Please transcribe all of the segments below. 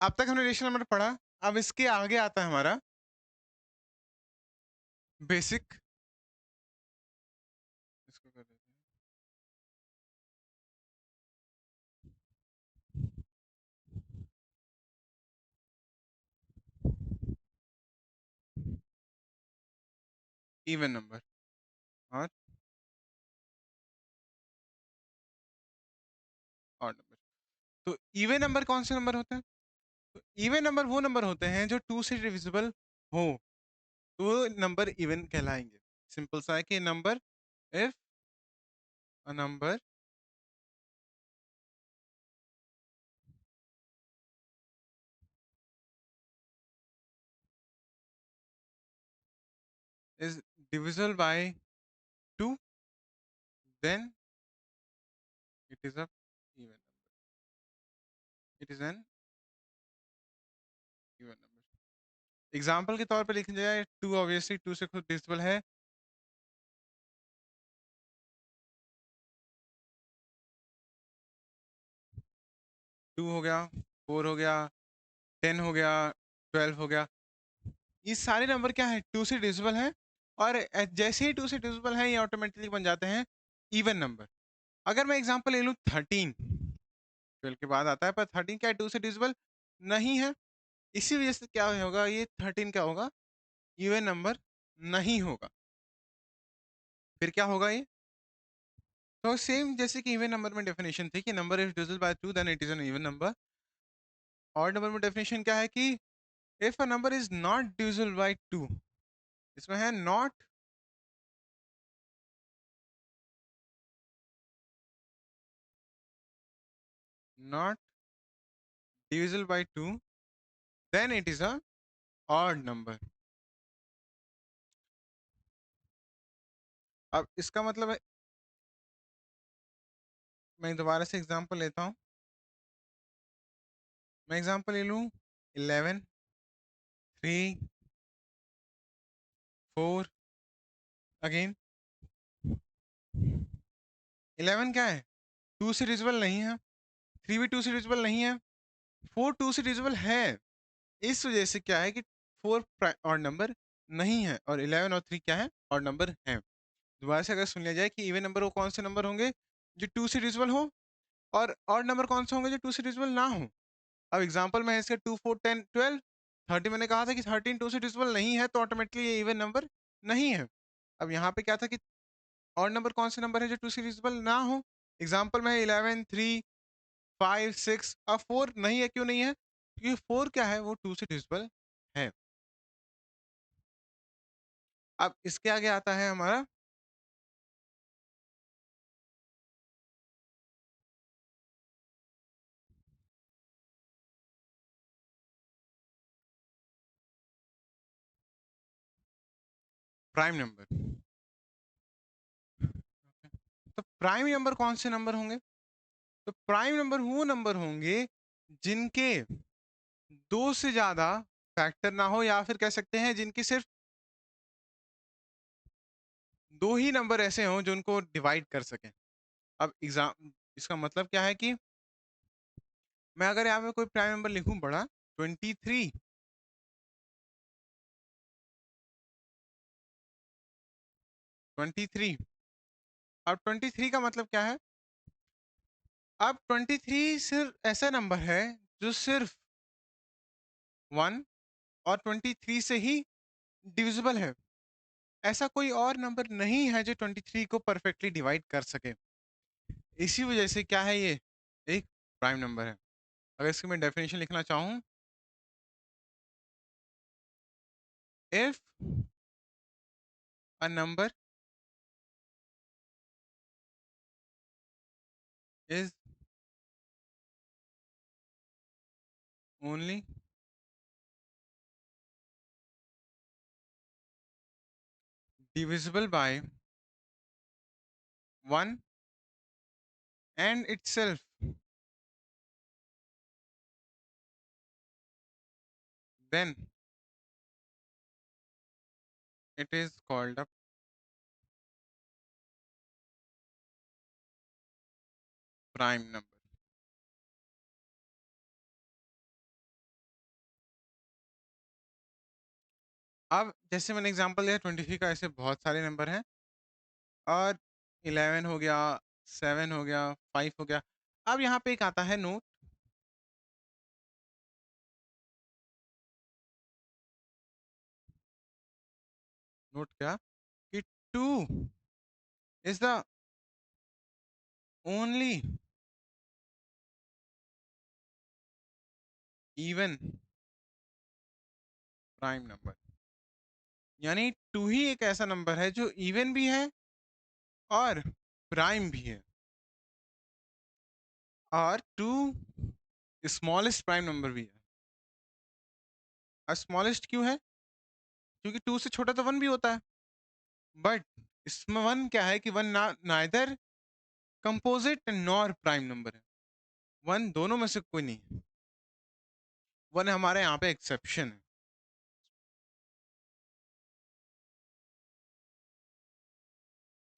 अब तक हमने रेशनल नंबर पढ़ा, अब इसके आगे आता है हमारा बेसिक। इसको कर देते हैं इवन नंबर और ऑड नंबर। तो इवन नंबर कौन से नंबर होते हैं? तो इवन नंबर वो नंबर होते हैं जो 2 से डिविजिबल हो, तो वो नंबर इवन कहलाएंगे। सिंपल सा है कि number, if a number is divisible by 2, then it is a even number. It is an even number. Example के तौर पे लिखा जाए, 2 ऑब्वियसली 2 से खुद डिविजिबल है। 2 हो गया, 4 हो गया, 10 हो गया, 12 हो गया। ये सारे नंबर क्या है? 2 से डिविजिबल है, और जैसे ही 2 से डिविजिबल है ये ऑटोमेटिकली बन जाते हैं इवन नंबर। अगर मैं एग्जांपल ले लूं 13, 12 के बाद आता है, पर 13 क्या 2 से डिविजिबल नहीं है। इसी वजह से क्या होगा, ये 13 क्या होगा? इवन नंबर नहीं होगा। फिर क्या होगा ये? तो सेम जैसे कि इवन नंबर में डेफिनेशन थी कि number if divisible by 2 then it is an even number. Odd number में डेफिनेशन क्या है कि if a number is not divisible by 2, इसमें है not divisible by 2, then it is a odd number. अब इसका मतलब है, मैं दोबारा से एग्जांपल लेता हूँ। मैं एग्जांपल ले लूँ 11, 3, 4, अगेन 11 क्या है? 2 से डिविजिबल नहीं है, 3 भी 2 से डिविजिबल नहीं है, 4 2 से डिविजिबल है। इस वजह से क्या है कि 4 ऑड नंबर नहीं है, और 11 और 3 क्या है? ऑड नंबर है। दोबारा से अगर सुन लिया जाए कि इवन नंबर वो कौन से नंबर होंगे जो 2 से डिविजिबल हो, और ऑड नंबर कौन से होंगे जो 2 से डिविजिबल ना हो। अब एग्जांपल में है इसके 2, 4, 10, 12, 30 मैंने कहा था कि 13 2 से डिविजिबल नहीं है, तो ऑटोमेटिकली ये इवन नंबर नहीं है। अब यहाँ पे क्या था कि ऑड नंबर कौन से नंबर है जो 2 से डिविजिबल ना हो। एग्जांपल में है 11, 3, 5, 6। अब 4 नहीं है, क्यों नहीं है? क्योंकि 4 क्या है, वो 2 से डिविजिबल है। अब इसके आगे आता है हमारा प्राइम नंबर। तो प्राइम नंबर कौन से नंबर होंगे? तो प्राइम नंबर वो नंबर होंगे जिनके दो से ज्यादा फैक्टर ना हो, या फिर कह सकते हैं जिनकी सिर्फ दो ही नंबर ऐसे हों जो उनको डिवाइड कर सकें। अब एग्जाम, इसका मतलब क्या है कि मैं अगर यहाँ पे कोई प्राइम नंबर लिखूं बड़ा 23, 23, अब 23 का मतलब क्या है? अब 23 सिर्फ ऐसा नंबर है जो सिर्फ 1 और 23 से ही डिविजिबल है। ऐसा कोई और नंबर नहीं है जो 23 को परफेक्टली डिवाइड कर सके। इसी वजह से क्या है, ये एक प्राइम नंबर है। अगर इसकी मैं डेफिनेशन लिखना चाहूं, if a number is only divisible by 1 and itself, then it is called a prime number. अब जैसे मैंने एग्जांपल दिया 23 का, ऐसे बहुत सारे नंबर हैं और 11 हो गया, 7 हो गया, 5 हो गया। अब यहाँ पे एक आता है नोट, नोट क्या कि 2 is the only even prime number. यानी 2 ही एक ऐसा नंबर है जो इवन भी है और प्राइम भी है, और 2 स्मॉलेस्ट प्राइम नंबर भी है। और स्मॉलेस्ट क्यों है? क्योंकि 2 से छोटा तो 1 भी होता है, बट इसमें 1 क्या है कि 1 neither composite nor prime number है। 1 दोनों में से कोई नहीं है। 1 हमारे यहाँ पे एक्सेप्शन है।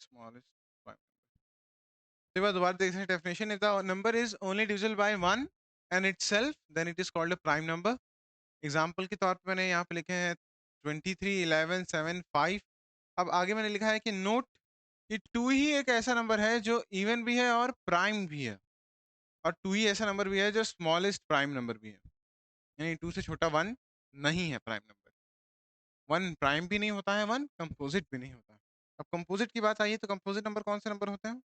Smallest prime. तो बार दोबारा देख सकते हैं definition, if the number is only divisible by 1 and itself then it is called a prime number. Example के तौर पे मैंने यहाँ पे लिखे हैं 23, 11, 7, 5। अब आगे मैंने लिखा है कि नोट कि 2 ही एक ऐसा नंबर है जो इवन भी है और प्राइम भी है, और 2 ही ऐसा नंबर भी है जो स्मॉलेस्ट प्राइम नंबर भी है। यानी 2 से छोटा 1 नहीं है प्राइम नंबर। 1 प्राइम भी नहीं होता है, 1 कंपोजिट भी नहीं होता है। अब कंपोजिट की बात आई है तो कंपोजिट नंबर कौन से नंबर होते हैं?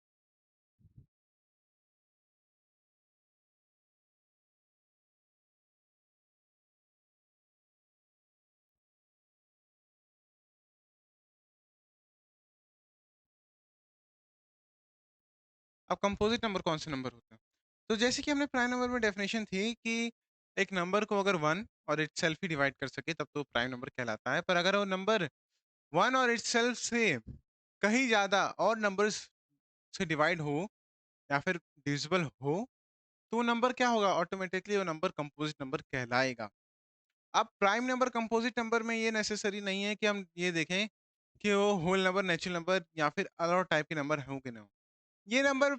अब कंपोजिट नंबर कौन से नंबर होते हैं? तो जैसे कि हमने प्राइम नंबर में डेफिनेशन थी कि एक नंबर को अगर 1 और इटसेल्फ ही डिवाइड कर सके तब तो प्राइम नंबर कहलाता है, पर अगर वो नंबर 1 और इटसेल्फ से कहीं ज्यादा और नंबर्स से डिवाइड हो या फिर डिविजिबल हो, तो वो नंबर क्या होगा? ऑटोमेटिकली वो नंबर कंपोजिट नंबर कहलाएगा। अब प्राइम नंबर कंपोजिट नंबर में ये नेसेसरी नहीं है कि हम ये देखें कि वो होल नंबर, नेचुरल नंबर या फिर अलग टाइप के नंबर हो कि ना हो। ये नंबर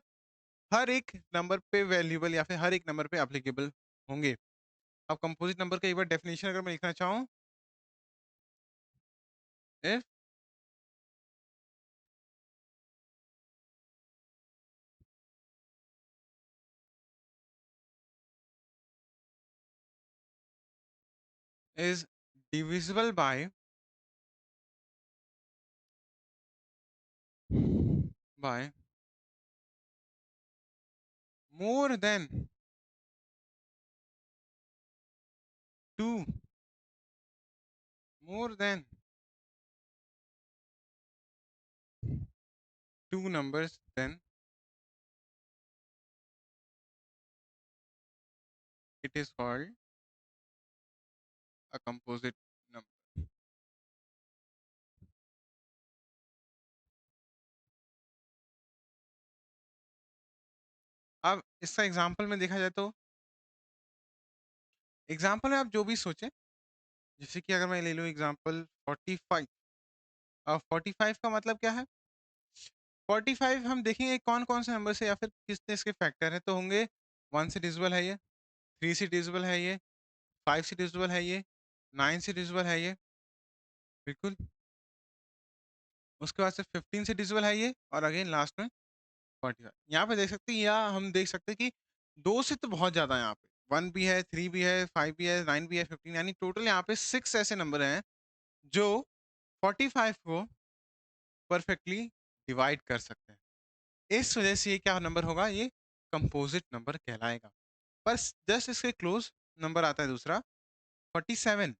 हर एक नंबर पे वैल्यूएबल या फिर हर एक नंबर पे एप्लीकेबल होंगे। अब कंपोजिट नंबर का एक बार डेफिनेशन अगर मैं लिखना चाहूँ, if is divisible by more than 2, more than 2 numbers, then it is called a composite number. अब इसका एग्जांपल में देखा जाए तो एग्जांपल में आप जो भी सोचें, जैसे कि अगर मैं ले लूँ एग्जांपल 45। अब 45 का मतलब क्या है? 45 हम देखेंगे कौन कौन से नंबर से या फिर किसने इसके फैक्टर है, तो होंगे 1 से डिविजिबल है ये, 3 से डिविजिबल है ये, 5 से डिविजिबल है ये, 9 से डिविजिबल है ये, बिल्कुल। उसके बाद से 15 से डिविजिबल है ये, और अगेन लास्ट में 45। यहाँ पे देख सकते हैं, या हम देख सकते हैं कि 2 से तो बहुत ज़्यादा है यहाँ पे। 1 भी है, 3 भी है, 5 भी है, 9 भी है, 15, यानी टोटल यहाँ पे 6 ऐसे नंबर हैं जो 45 को परफेक्टली डिवाइड कर सकते हैं। इस वजह से ये क्या नंबर होगा? ये कंपोजिट नंबर कहलाएगा। पर जस्ट इसके क्लोज नंबर आता है दूसरा 47।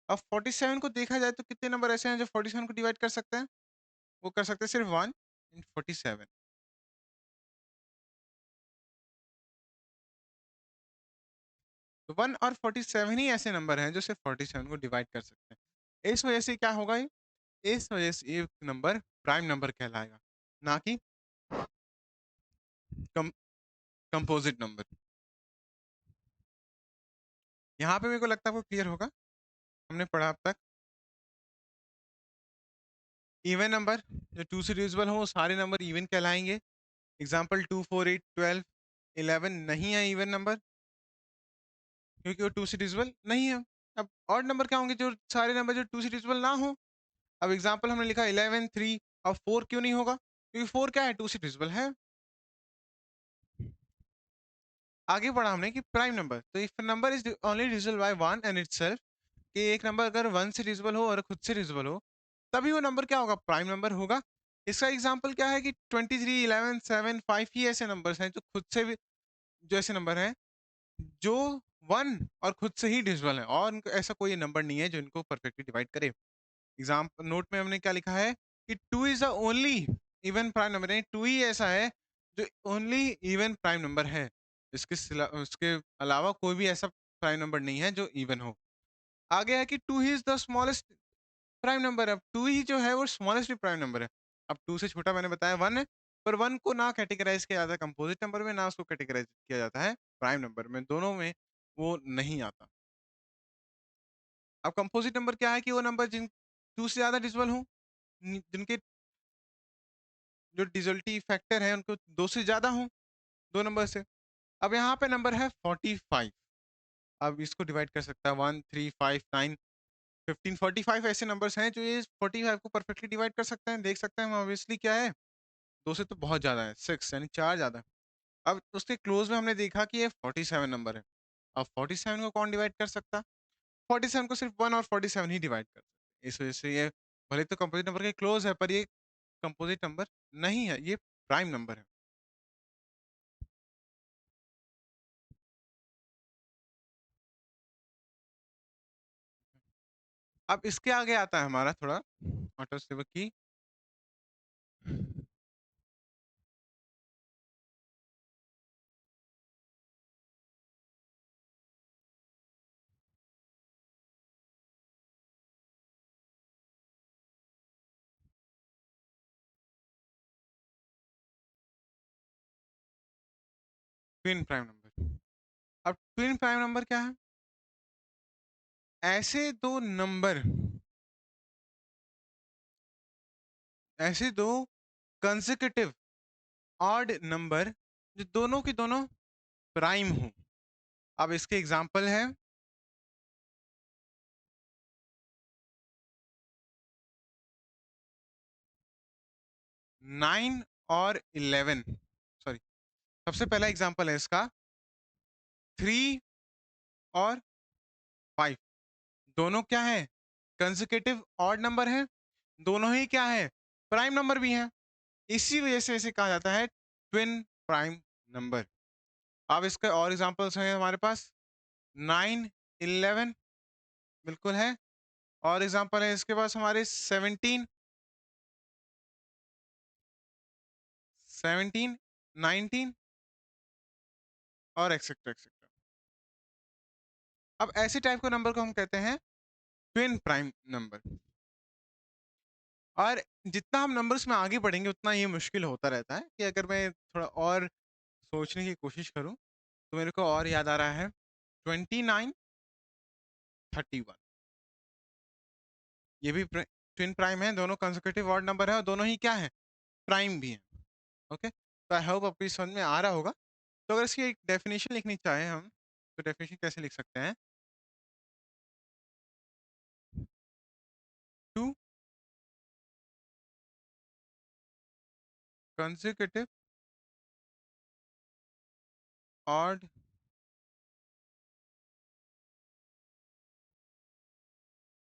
अब 47 को देखा जाए तो कितने नंबर ऐसे हैं जो 47 को डिवाइड कर सकते हैं? वो कर सकते हैं सिर्फ 1 इन 47। तो 1 और 47 ही ऐसे नंबर हैं जो सिर्फ 47 को डिवाइड कर सकते हैं। इस वजह से क्या होगा ये? इस वजह से ये नंबर प्राइम नंबर कहलाएगा, ना कि कम कंपोजिट नंबर। यहाँ पे मेरे को लगता है आपको क्लियर होगा, हमने पढ़ा अब तक। इवन नंबर जो 2 से डिविजिबल हो वो सारे नंबर इवन कहलाएंगे। एग्जाम्पल 2, 4, 8, 12, 11 नहीं है इवन नंबर, क्योंकि वो 2 से डिविजिबल नहीं है। अब ऑड नंबर क्या होंगे? जो सारे नंबर जो टू से डिविजिबल ना हो। अब एग्जांपल हमने लिखा 11 3। अब 4 क्यों नहीं होगा? क्योंकि 4 क्या है? टू से डिविजिबल है। आगे पढ़ा हमने कि प्राइम नंबर, तो if number is only divisible by 1 and itself, कि एक नंबर अगर 1 से डिविजिबल हो और खुद से डिविजिबल हो, तभी वो नंबर क्या होगा? प्राइम नंबर होगा। इसका एग्जांपल क्या है कि 23 11 7 5 ही ऐसे नंबर्स हैं जो खुद से भी, जो ऐसे नंबर हैं जो 1 और खुद से ही डिविजिबल है, और ऐसा कोई नंबर नहीं है जो इनको परफेक्टली डिवाइड करे। एग्जाम्पल नोट में हमने क्या लिखा है कि 2 is the only even prime number, यानी 2 ही ऐसा है जो ओनली इवन प्राइम नंबर है। इसके अलावा कोई भी ऐसा प्राइम नंबर नहीं है जो इवन हो। आगे है कि 2 he is the smallest prime number. अब 2 ही जो है वो स्मॉलेस्ट प्राइम नंबर है। अब 2 से छोटा मैंने बताया 1 है, पर 1 को ना कैटेगराइज किया जाता है कंपोजिट नंबर में, ना उसको कैटेगराइज किया जाता है प्राइम नंबर में, दोनों में वो नहीं आता। अब कंपोजिट नंबर क्या है? कि वो नंबर जिन 2 से ज्यादा डिजिबल हो, जिनके जो डिजिबिलिटी फैक्टर है उनको 2 से ज्यादा हो, दो नंबर से। अब यहाँ पे नंबर है 45। अब इसको डिवाइड कर सकता है 1 3 5 9 15 45 ऐसे नंबर्स हैं जो ये 45 को परफेक्टली डिवाइड कर सकते हैं। देख सकते हैं हम ऑब्वियसली क्या है, 2 से तो बहुत ज्यादा है, 6 यानी 4 ज्यादा है। अब उसके क्लोज में हमने देखा कि ये 47 नंबर है। अब 47 को कौन डिवाइड कर सकता? 47 को सिर्फ 1 और 47 ही डिवाइड कर सकते हैं। इस वजह से ये भले तो कंपोजिट नंबर के क्लोज है, पर ये कंपोजिट नंबर नहीं है, ये प्राइम नंबर है। अब इसके आगे आता है हमारा थोड़ा ऑटो सेवक की ट्विन प्राइम नंबर। अब ट्विन प्राइम नंबर क्या है? ऐसे दो नंबर, ऐसे दो कंसेक्यूटिव ऑड नंबर जो दोनों की दोनों प्राइम हो। अब इसके एग्जांपल है 9 और 11। सॉरी, सबसे पहला एग्जांपल है इसका 3 और 5। दोनों क्या है? कंसेक्यूटिव ऑड नंबर है, दोनों ही क्या है? प्राइम नंबर भी है। इसी वजह से इसे कहा जाता है ट्विन प्राइम नंबर। अब इसके और एग्जांपल्स हैं हमारे पास 9 11 बिल्कुल है, और एग्जांपल है इसके पास हमारे 17 17 19 और एक्सेट्रा एक्सेट्रा। अब ऐसे टाइप के नंबर को हम कहते हैं ट्विन प्राइम नंबर। और जितना हम नंबर्स में आगे बढ़ेंगे उतना ये मुश्किल होता रहता है, कि अगर मैं थोड़ा और सोचने की कोशिश करूं तो मेरे को और याद आ रहा है 29 31। ये भी ट्विन प्राइम है, दोनों कंसेक्यूटिव ऑड नंबर है और दोनों ही क्या है? प्राइम भी है। ओके, तो आई होप आपको समझ में आ रहा होगा। तो अगर इसकी एक डेफिनेशन लिखनी चाहें हम, तो डेफिनेशन कैसे लिख सकते हैं? Two consecutive odd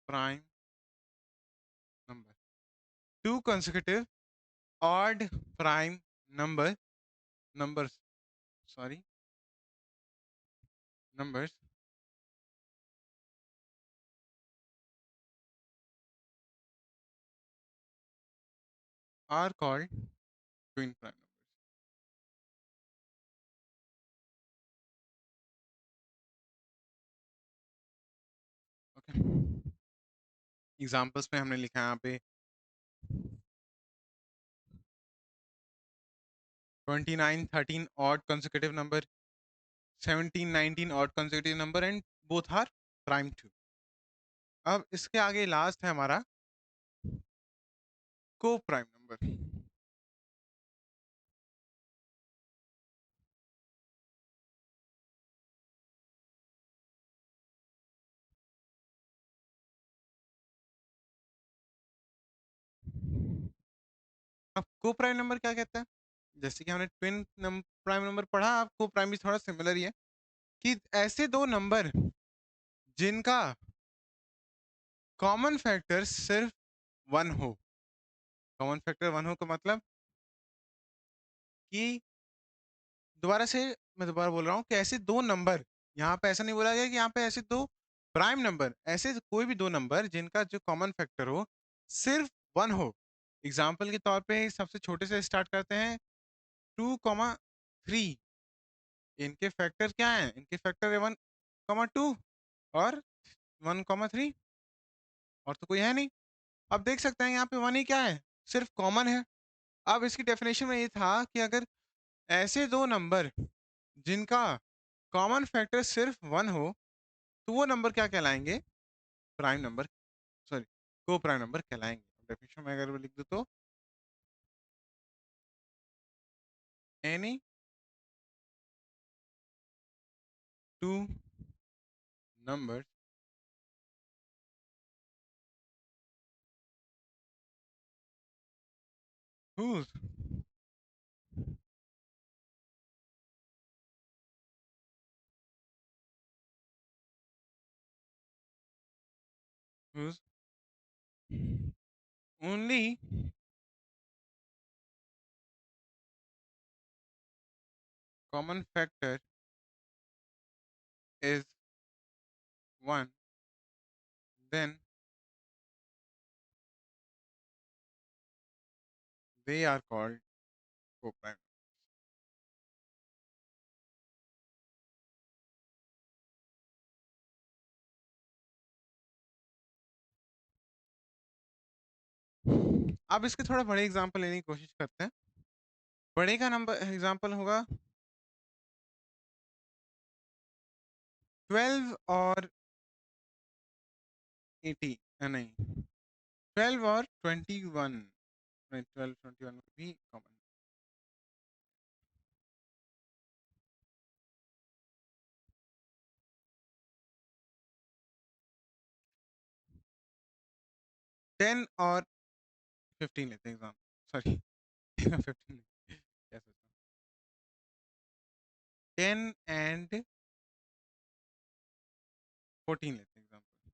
prime number, two consecutive odd prime numbers, sorry, numbers are called twin prime numbers। Okay, examples में हमने लिखा है यहाँ पे 29 13 odd consecutive number, 17 19 odd consecutive number, and both are prime too। अब इसके आगे लास्ट है हमारा को prime number. Coprime number क्या कहता है? जैसे कि हमने ट्विन प्राइम नंबर पढ़ा, आपको प्राइम भी थोड़ा सिमिलर ही है कि ऐसे दो नंबर जिनका कॉमन फैक्टर सिर्फ 1 हो। कॉमन फैक्टर 1 हो का मतलब कि दोबारा से मैं दोबारा बोल रहा हूँ कि ऐसे दो नंबर, यहाँ पे ऐसा नहीं बोला गया कि यहाँ पे ऐसे दो प्राइम नंबर, ऐसे कोई भी दो नंबर जिनका जो कॉमन फैक्टर हो सिर्फ 1 हो। एग्जाम्पल के तौर पे सबसे छोटे से स्टार्ट करते हैं, 2,3। इनके फैक्टर क्या है? इनके फैक्टर है 1,2 और 1,3, और तो कोई है नहीं। अब देख सकते हैं यहाँ पे 1 ही क्या है, सिर्फ कॉमन है। अब इसकी डेफिनेशन में ये था कि अगर ऐसे दो नंबर जिनका कॉमन फैक्टर सिर्फ 1 हो तो वो नंबर क्या कहलाएंगे? प्राइम नंबर, सॉरी, को प्राइम नंबर कहलाएंगे। डेफिनेशन में अगर लिख दो तो any two number whose whose only common factor is 1, then they are called co-prime। अब इसके थोड़ा बड़े एग्जांपल लेने की कोशिश करते हैं। बड़े का नंबर एग्जांपल होगा 12 और 80, नहीं, 12 और 21, नहीं 12 21 भी कॉमन। 10 और 15 लेते हैं एग्जाम, सॉरी 10 और 15 क्या सोच रहा हूँ, 10 एंड 14 लेते हैं एग्जाम्पल।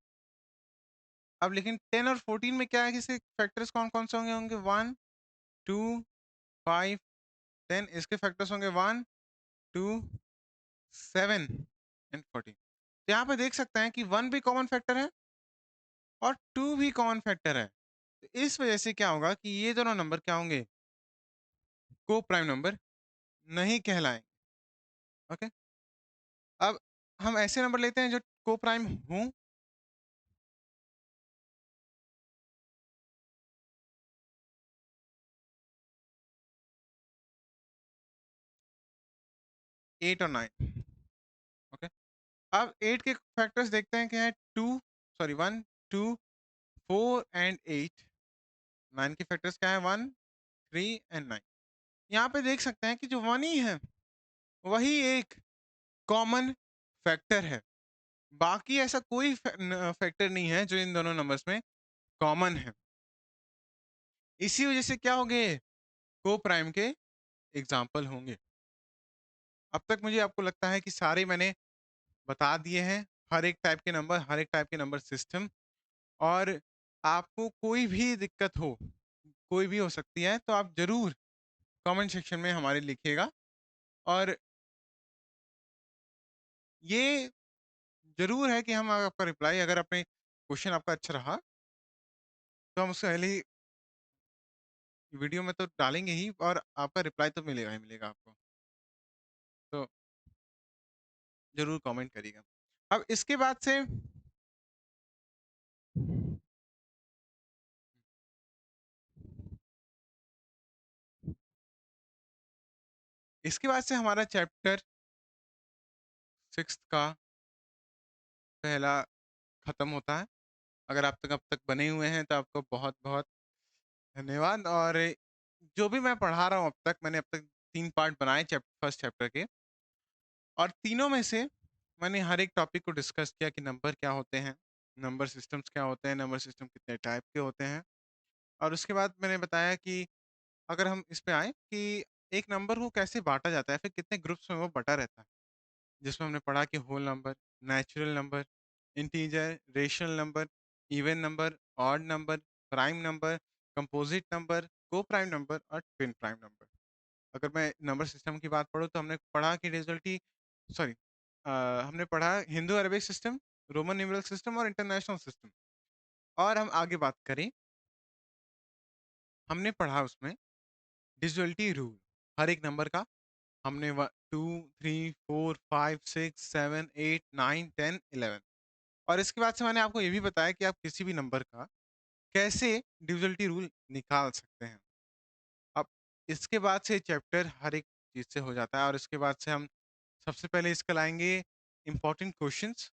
अब लेकिन 10 और 14 में क्या है कि इसके फैक्टर्स कौन कौन से होंगे? होंगे 1 2 5 10। इसके फैक्टर्स होंगे 1 2 7 एंड 14। तो यहाँ पे देख सकते हैं कि 1 भी कॉमन फैक्टर है और 2 भी कॉमन फैक्टर है। तो इस वजह से क्या होगा कि ये दोनों नंबर क्या होंगे? को प्राइम नंबर नहीं कहलाएंगे। ओके, अब हम ऐसे नंबर लेते हैं जो को प्राइम हों। 8 और 9। ओके, अब 8 के फैक्टर्स देखते हैं क्या है, 2 सॉरी 1 2 4 एंड 8। 9 के फैक्टर्स क्या है? 1 3 एंड 9। यहाँ पे देख सकते हैं कि जो 1 ही है वही एक कॉमन फैक्टर है, बाकी ऐसा कोई फैक्टर नहीं है जो इन दोनों नंबर्स में कॉमन है। इसी वजह से क्या होंगे? को प्राइम के एग्जाम्पल होंगे। अब तक मुझे आपको लगता है कि सारे मैंने बता दिए हैं, हर एक टाइप के नंबर, हर एक टाइप के नंबर सिस्टम। और आपको कोई भी दिक्कत हो, कोई भी हो सकती है, तो आप जरूर कमेंट सेक्शन में हमारे लिखिएगा। और ये जरूर है कि हम आपका रिप्लाई, अगर अपने क्वेश्चन आपका अच्छा रहा तो हम उससे पहले वीडियो में तो डालेंगे ही, और आपका रिप्लाई तो मिलेगा ही मिलेगा आपको। तो जरूर कमेंट करिएगा। अब इसके बाद से हमारा चैप्टर 6 का पहला खत्म होता है। अगर आप तक अब तक बने हुए हैं तो आपको बहुत बहुत धन्यवाद। और जो भी मैं पढ़ा रहा हूँ अब तक, मैंने अब तक 3 पार्ट बनाए फर्स्ट चैप्टर के, और तीनों में से मैंने हर एक टॉपिक को डिस्कस किया कि नंबर क्या होते हैं, नंबर सिस्टम्स क्या होते हैं, नंबर सिस्टम कितने टाइप के होते हैं। और उसके बाद मैंने बताया कि अगर हम इस पे आए कि एक नंबर को कैसे बांटा जाता है, फिर कितने ग्रुप्स में वो बटा रहता है, जिसमें हमने पढ़ा कि whole number, natural number, integer, rational number, even number, odd number, prime number, composite number, coprime number और ट्विन प्राइम नंबर। अगर मैं नंबर सिस्टम की बात पढ़ूँ तो हमने पढ़ा कि रिजल्टी सॉरी हमने पढ़ा Hindu Arabic system, Roman numerical system और इंटरनेशनल सिस्टम। और हम आगे बात करें, हमने पढ़ा उसमें डिजुअलिटी रूल, हर एक नंबर का हमने 2, 3, 4, 5, 6, 7, 8, 9, 10, 11 और इसके बाद से मैंने आपको ये भी बताया कि आप किसी भी नंबर का कैसे डिविजिबिलिटी रूल निकाल सकते हैं। अब इसके बाद से चैप्टर हर एक चीज़ से हो जाता है और इसके बाद से हम सबसे पहले इसका लाएँगे इम्पोर्टेंट क्वेश्चंस।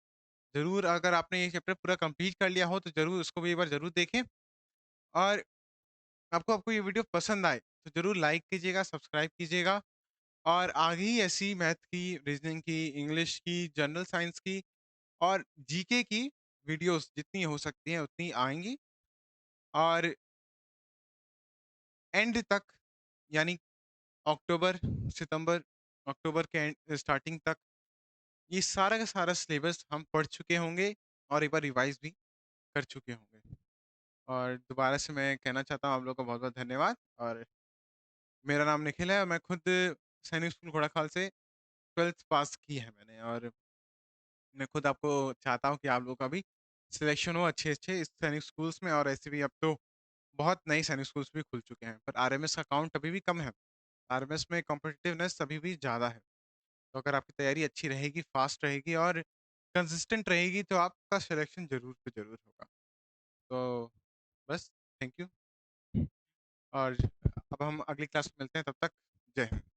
ज़रूर अगर आपने ये चैप्टर पूरा कंप्लीट कर लिया हो तो ज़रूर इसको भी एक बार ज़रूर देखें और आपको आपको ये वीडियो पसंद आए तो ज़रूर लाइक कीजिएगा, सब्सक्राइब कीजिएगा और आगे ही ऐसी मैथ की, रीजनिंग की, इंग्लिश की, जनरल साइंस की और जीके की वीडियोस जितनी हो सकती हैं उतनी आएँगी और एंड तक यानी अक्टूबर, सितंबर, अक्टूबर के एंड स्टार्टिंग तक ये सारा का सारा सिलेबस हम पढ़ चुके होंगे और एक बार रिवाइज़ भी कर चुके होंगे। और दोबारा से मैं कहना चाहता हूँ आप लोगों का बहुत-बहुत धन्यवाद और मेरा नाम निखिल है और मैं खुद सैनिक स्कूल घोड़ाखाल से 12th पास की है मैंने और मैं खुद आपको चाहता हूँ कि आप लोगों का भी सिलेक्शन हो अच्छे-अच्छे इस सैनिक स्कूल्स में और ऐसे भी अब तो बहुत नए सैनिक स्कूल्स भी खुल चुके हैं, पर आरएमएस का काउंट अभी भी कम है। आरएमएस में कॉम्पिटिटिवनेस अभी भी ज़्यादा है। तो अगर आपकी तैयारी अच्छी रहेगी, फास्ट रहेगी और कंसिस्टेंट रहेगी तो आपका सिलेक्शन ज़रूर से ज़रूर होगा। तो बस थैंक यू और अब हम अगली क्लास में मिलते हैं, तब तक जय हिंद।